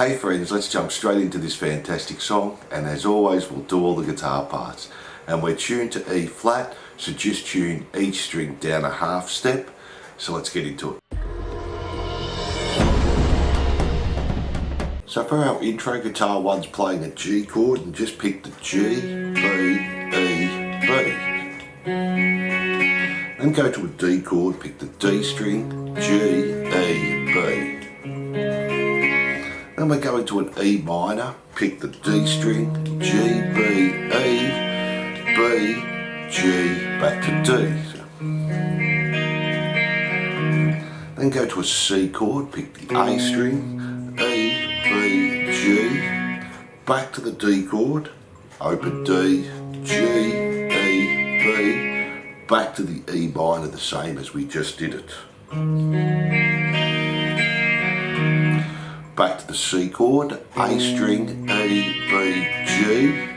Hey friends, let's jump straight into this fantastic song, and as always we'll do all the guitar parts. And we're tuned to E flat, so just tune each string down a half step. So let's get into it. So for our intro, guitar 1's playing a G chord, and just pick the G, B, E, B. Then go to a D chord, pick the D string, G, E, B. Then we're going to an E minor, pick the D string, G, B, E, B, G, back to D. Then go to a C chord, pick the A string, E, B, G, back to the D chord, open D, G, E, B, back to the E minor, the same as we just did it. Back to the C chord, A string, E, B, G,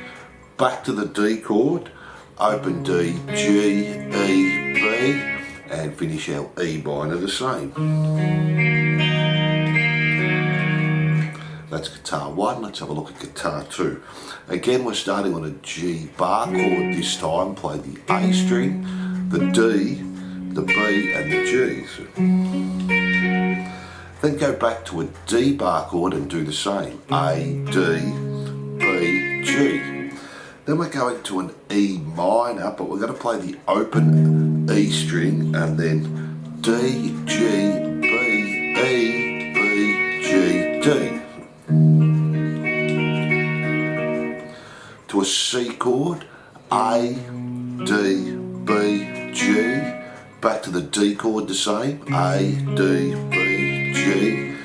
back to the D chord, open D, G, E, B, and finish our E minor the same. That's guitar 1, let's have a look at guitar 2. Again, we're starting on a G bar chord this time, play the A string, the D, the B and the G. Then go back to a D bar chord and do the same. A, D, B, G. Then we're going to an E minor, but we're going to play the open E string and then D, G, B, E, B, G, D. To a C chord, A, D, B, G. Back to the D chord the same, A, D, B, G,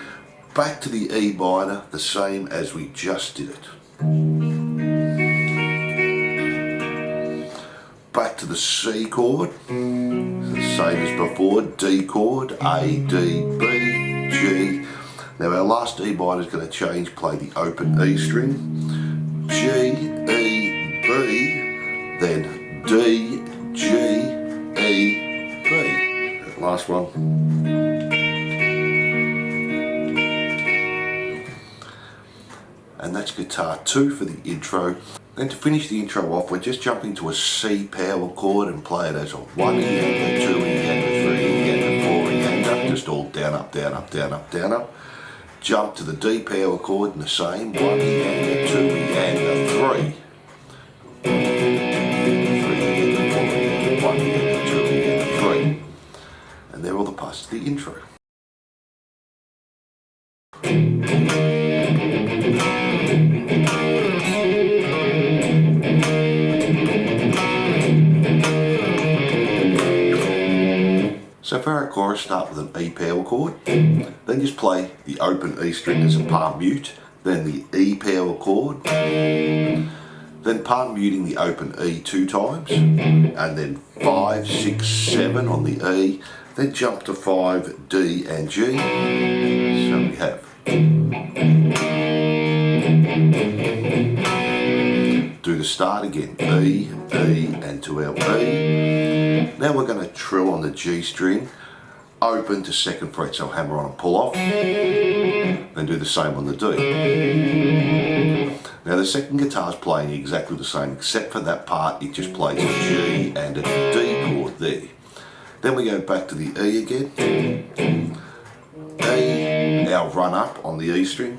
back to the E minor, the same as we just did it. Back to the C chord, the same as before, D chord, A, D, B, G. Now our last E minor is going to change, play the open E string, G, E, B, then D, G, E, B. That last one. And that's guitar 2 for the intro. Then to finish the intro off, we're just jumping to a C power chord and play it as a 1 E-anger, 2 E-anger, 3 E-anger, 4 E-anger, just all down, up, down, up, down, up, down, up. Jump to the D power chord and the same, 1 E-anger, 2 E-anger, 3. 3 E-anger, 4 E-anger, 1 E-anger, 2 E-anger, 3. And they're all the parts to the intro. So for our chorus, start with an E power chord, then just play the open E string as a palm mute, then the E power chord, then palm muting the open E 2 times, and then 5, 6, 7 on the E, then jump to 5, D and G. So we have. Do the start again, E, E and to our E. Now we're going to trill on the G string, open to 2nd fret, so hammer on and pull off, then do the same on the D. Now the second guitar is playing exactly the same, except for that part, it just plays a G and a D chord there. Then we go back to the E again, E, our run up on the E string,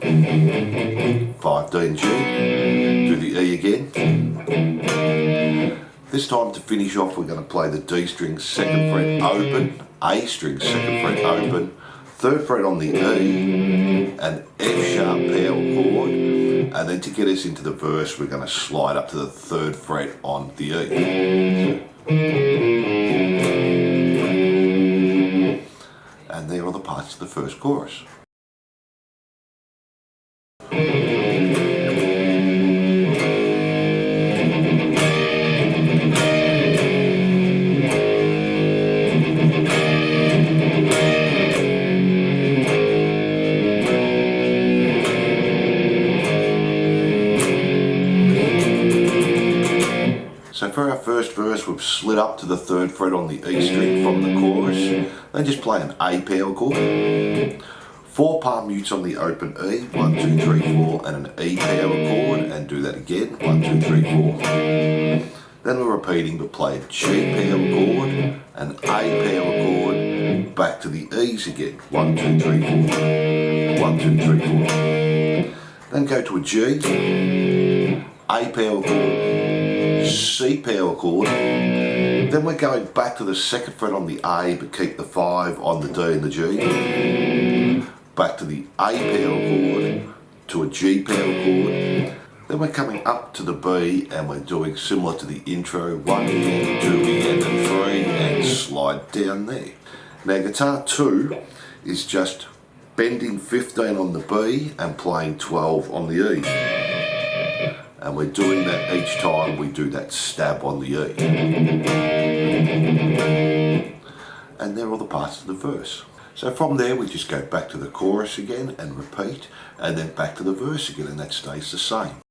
5, D and G, do the E again. This time to finish off we're going to play the D string, 2nd fret open, A string, 2nd fret open, 3rd fret on the E, an F sharp power chord, and then to get us into the verse we're going to slide up to the 3rd fret on the E. And there are the parts of the first chorus. So for our first verse, we've slid up to the 3rd fret on the E string from the chorus, then just play an A power chord, 4 palm mutes on the open E, 1, 2, 3, 4, and an E power chord, and do that again, 1, 2, 3, 4. Then we're repeating but play a G power chord, an A power chord, back to the E's again, 1, 2, 3, 4, 1, 2, 3, 4. Then go to a G, A power chord, C power chord. Then we're going back to the 2nd fret on the A but keep the 5 on the D and the G. Back to the A power chord, to a G power chord. Then we're coming up to the B and we're doing similar to the intro, 1 again, 2 again, and 3, and slide down there. Now guitar 2 is just bending 15 on the B and playing 12 on the E. And we're doing that each time we do that stab on the E. And they're all the parts of the verse. So from there we just go back to the chorus again and repeat, and then back to the verse again, and that stays the same.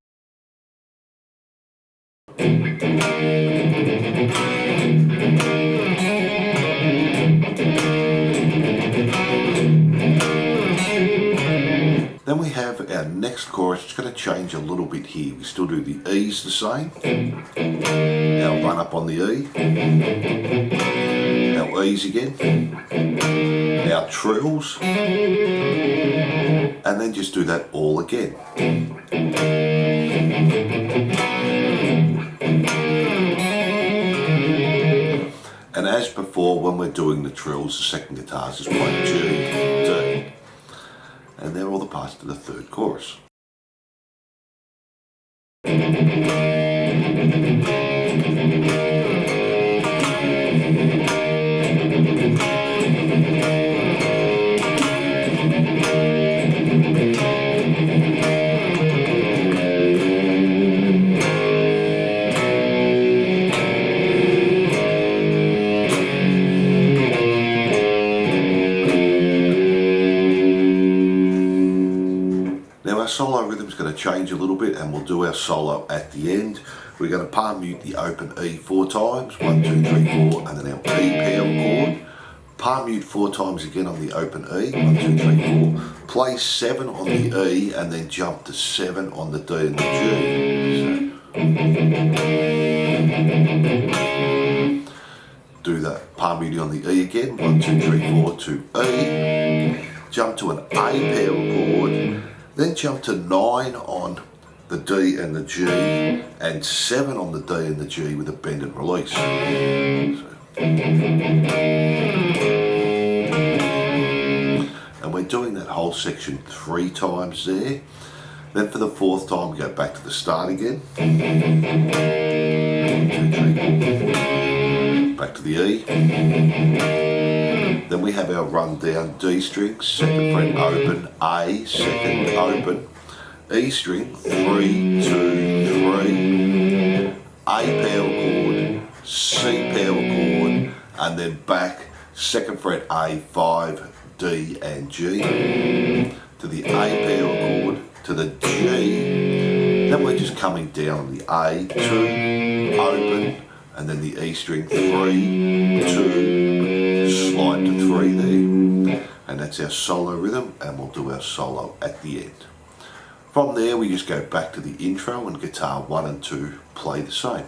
Then we have our next chorus. It's going to change a little bit here. We still do the E's the same. Our run up on the E. Our E's again. Our trills. And then just do that all again. And as before, when we're doing the trills, the second guitarist is playing G, D. And they're all the parts to the third chorus. Solo rhythm is going to change a little bit, and we'll do our solo at the end. We're going to palm mute the open E 4 times, 1, 2, 3, 4, and then our E power chord. Palm mute 4 times again on the open E, 1, 2, 3, 4. Play 7 on the E, and then jump to 7 on the D and the G. So, do that palm muting on the E again, 1, 2, 3, 4 to E. Jump to an A power chord. Then jump to 9 on the D and the G, and 7 on the D and the G with a bend and release. So. And we're doing that whole section 3 times there. Then for the 4th time we go back to the start again. 1, 2, 3, 4. Back to the E. Then we have our run down D string, 2nd fret open, A, 2nd open, E string, 3, 2, 3, A power chord, C power chord, and then back, 2nd fret A, 5, D and G, to the A power chord, to the G, then we're just coming down on the A, 2, open, and then the E string, 3, 2, slide to 3 there, and that's our solo rhythm, and we'll do our solo at the end. From there we just go back to the intro, and guitar 1 and 2 play the same.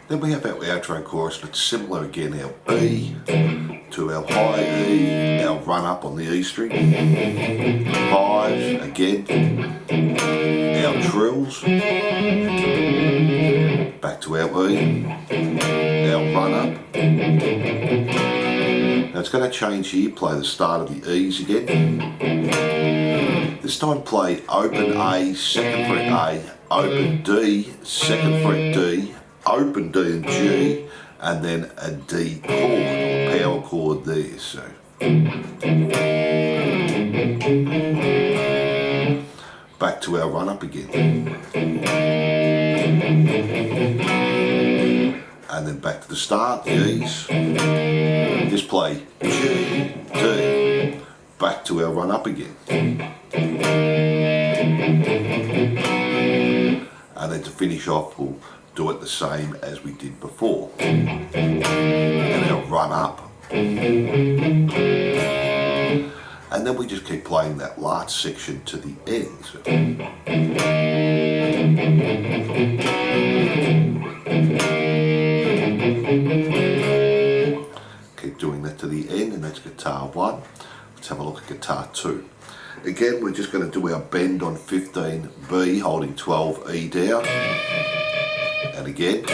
Then we have our outro chorus, but similar again, our E to our high E, our run up on the E string, 5s again, our trills, back to our E, our run up. Now it's going to change here, play the start of the E's again. This time play open A, 2nd fret A, open D, 2nd fret D, open D and G, and then a D chord or power chord there. So back to our run up again, and then back to the start, the E's. Just play G, D, back to our run up again. And then to finish off, we'll do it the same as we did before. And our run up. and then we just keep playing that last section to the end. So. Keep doing that to the end, and that's guitar 1. Let's have a look at guitar 2. Again, we're just going to do our bend on 15B, holding 12E down, and again.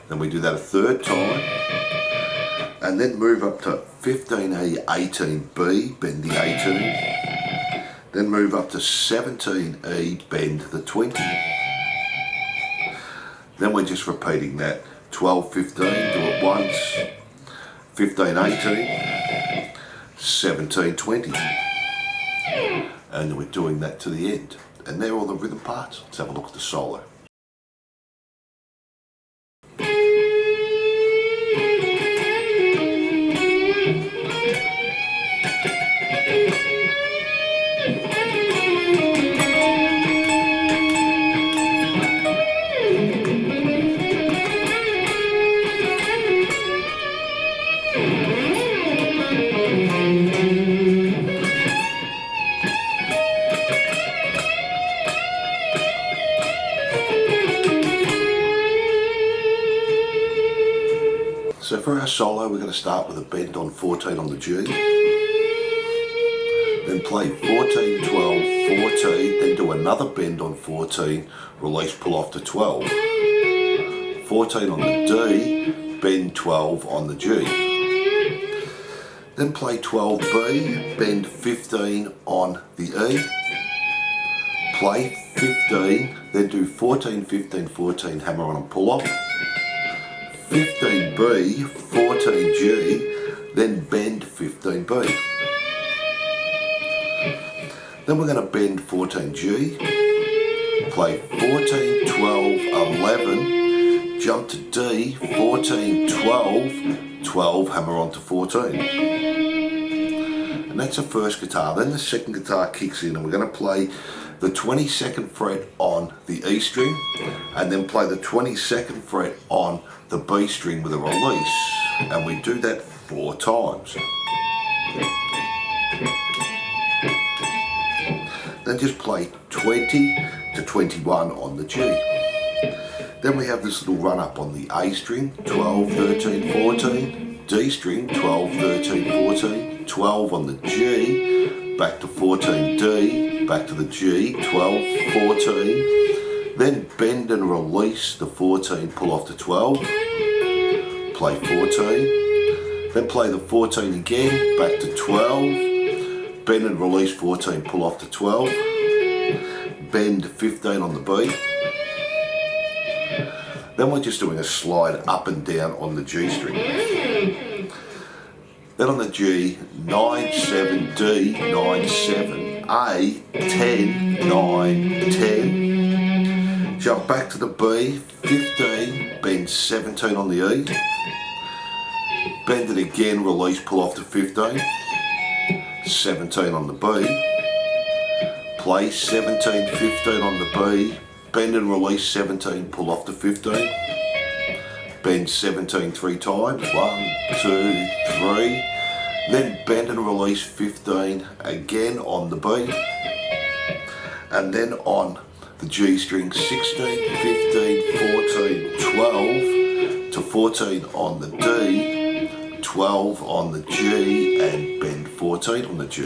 Then we do that a third time, and then move up to 15E, 18B, bend the 18. Then move up to 17E, bend the 20. Then we're just repeating that 12, 15, do it once, 15, 18, 17, 20. And we're doing that to the end. And they're all the rhythm parts. Let's have a look at the solo. So for our solo, we're going to start with a bend on 14 on the G, then play 14, 12, 14, then do another bend on 14, release, pull off to 12, 14 on the D, bend 12 on the G, then play 12B, bend 15 on the E, play 15, then do 14, 15, 14, hammer on and pull off, 15B, 14G, then bend 15B. Then we're going to bend 14G, play 14, 12, 11, jump to D, 14, 12, 12, hammer on to 14. And that's the first guitar. Then the second guitar kicks in, and we're going to play the 22nd fret on the E string, and then play the 22nd fret on the B string with a release, and we do that 4 times. Then just play 20 to 21 on the G. Then we have this little run up on the A string, 12, 13, 14, D string, 12, 13, 14, 12 on the G, back to 14 D, back to the G, 12, 14, then bend and release the 14, pull off to 12, play 14, then play the 14 again, back to 12, bend and release 14, pull off to 12, bend 15 on the B, then we're just doing a slide up and down on the G string. Then on the G, 9, 7, D, 9, 7, A, 10, 9, 10. Jump back to the B, 15, bend 17 on the E. Bend it again, release, pull off to 15. 17 on the B. Play 17, 15 on the B. Bend and release 17, pull off to 15. Bend 17 3 times, 1, 2, 3. Then bend and release 15 again on the B. And then on the G string, 16, 15, 14, 12 to 14 on the D, 12 on the G, and bend 14 on the G.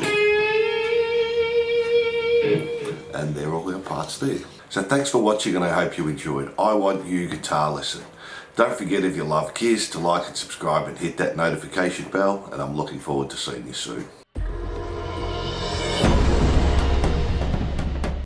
And they're all our parts there. So thanks for watching, and I hope you enjoyed I Want You Guitar Lesson. Don't forget, if you love Kiz, to like and subscribe and hit that notification bell, and I'm looking forward to seeing you soon.